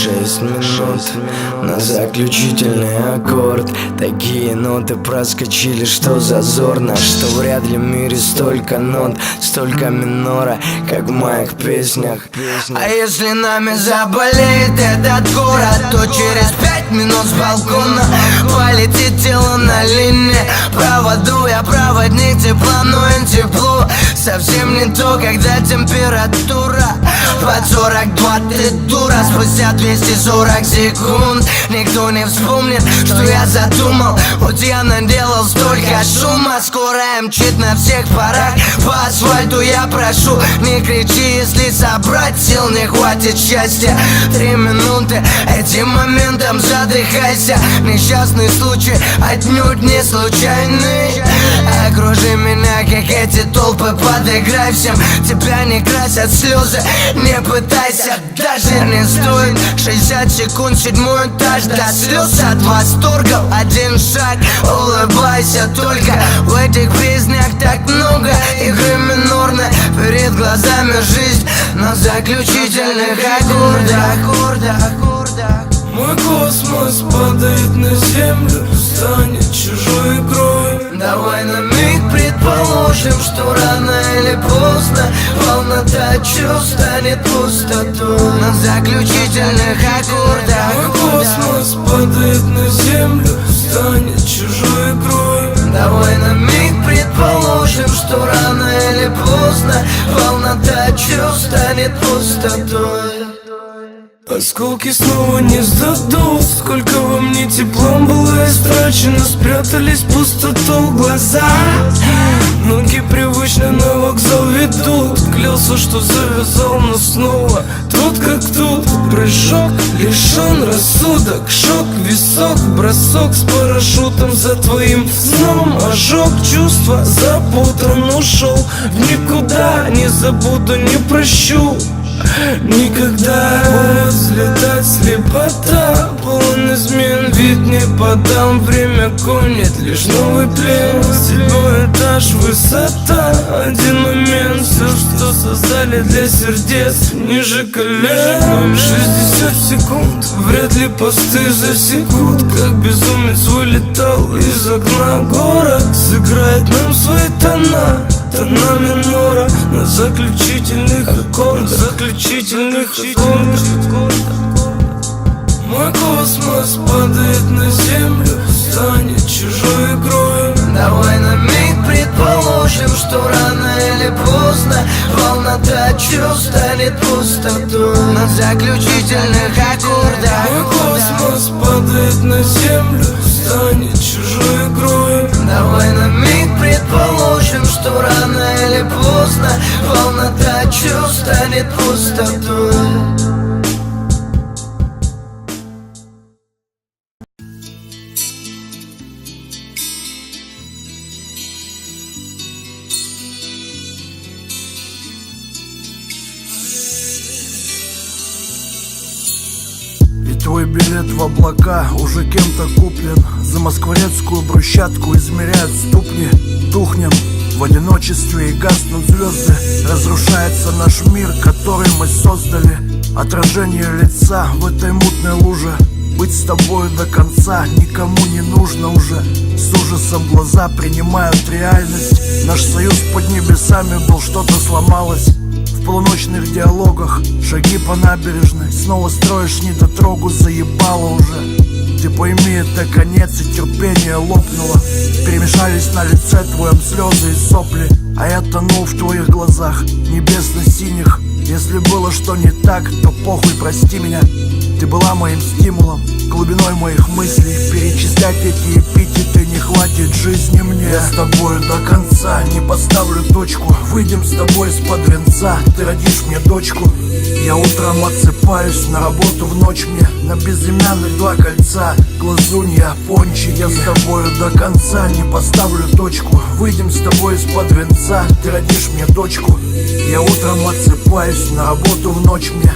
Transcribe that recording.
6 минут на заключительный аккорд. Такие ноты проскочили, что зазорно, что вряд ли в мире столько нот, столько минора, как в моих песнях. А если нами заболеет этот город, то через 5 минут с балкона полетит тело на линии. Проводу я проводник тепла, но им тепло совсем не то, когда температура под 42, ты дура. Спустя 240 секунд никто не вспомнит, что я задумал. Вот я наделал столько шума. Скорая мчит на всех парах по асфальту, я прошу, не кричи, если собрать сил не хватит счастья. 3 минуты, этим моментом задыхайся. Несчастный случай отнюдь не случайный. Окружи меня, как эти толпы, подыграй всем. Тебя не красят слезы, не пытайся, даже не стоит. 60 секунд, 7-й этаж, до слез от восторга. Один шаг, улыбайся только. В этих песнях так много игры минорной. Перед глазами жизнь на заключительных аккордах. Мой космос падает на землю, станет чужой игрой. Давай на миг предположим, что рано или поздно полнота чувств станет пустотой на заключительных аккордах. Мой космос падает на землю, станет чужой игрой. Давай на миг предположим, что рано или поздно полнота чувств станет пустотой. Осколки снова не сдадут. Сколько во мне теплом было истрачено, спрятались в пустоту глаза. Ноги привычно на вокзал ведут. Клялся, что завязал, но снова тут как тут. Прыжок, лишен рассудок, шок, висок, бросок с парашютом за твоим сном. Ожог, чувства запутан, ушел в никуда. Не забуду, не прощу никогда. Будет взлетать слепота, полон измен, вид не подам. Время гонит, лишь новый плен. 7-й этаж, высота, один момент. Все, что создали для сердец, ниже колен. 60 секунд, вряд ли посты засекут. Как безумец вылетал из окна. Город сыграет нам свои тона, тона минора на заключительных аккордах. Мой космос падает на землю, станет чужой игрой. Давай на миг предположим, что рано или поздно полнота чувств станет пустотой на заключительных аккордах. Мой космос падает на землю, станет чужой игрой. Давай на миг предположим, что рано или поздно полнота чувств станет пустотой. Твой билет в облака уже кем-то куплен. За москворецкую брусчатку измеряют ступни. Тухнем в одиночестве и гаснут звезды. Разрушается наш мир, который мы создали. Отражение лица в этой мутной луже. Быть с тобою до конца никому не нужно уже. С ужасом глаза принимают реальность. Наш союз под небесами был, что-то сломалось. В полуночных диалогах шаги по набережной. Снова строишь недотрогу, заебало уже. Ты пойми, это конец, и терпение лопнуло. Перемешались на лице твоем слезы и сопли. А я тонул в твоих глазах, небесно-синих. Если было что не так, то похуй, прости меня. Ты была моим стимулом, глубиной моих мыслей. Перечислять эти эпитеты не хватит жизни мне. Я с тобою до конца не поставлю точку. Выйдем с тобой из-под венца, ты родишь мне дочку. Я утром отсыпаюсь, на работу в ночь мне. На безымянных 2 кольца, глазунья, пончи. Я с тобою до конца не поставлю точку. Выйдем с тобой из-под венца, ты родишь мне дочку. Я утром отсыпаюсь, на работу в ночь мне.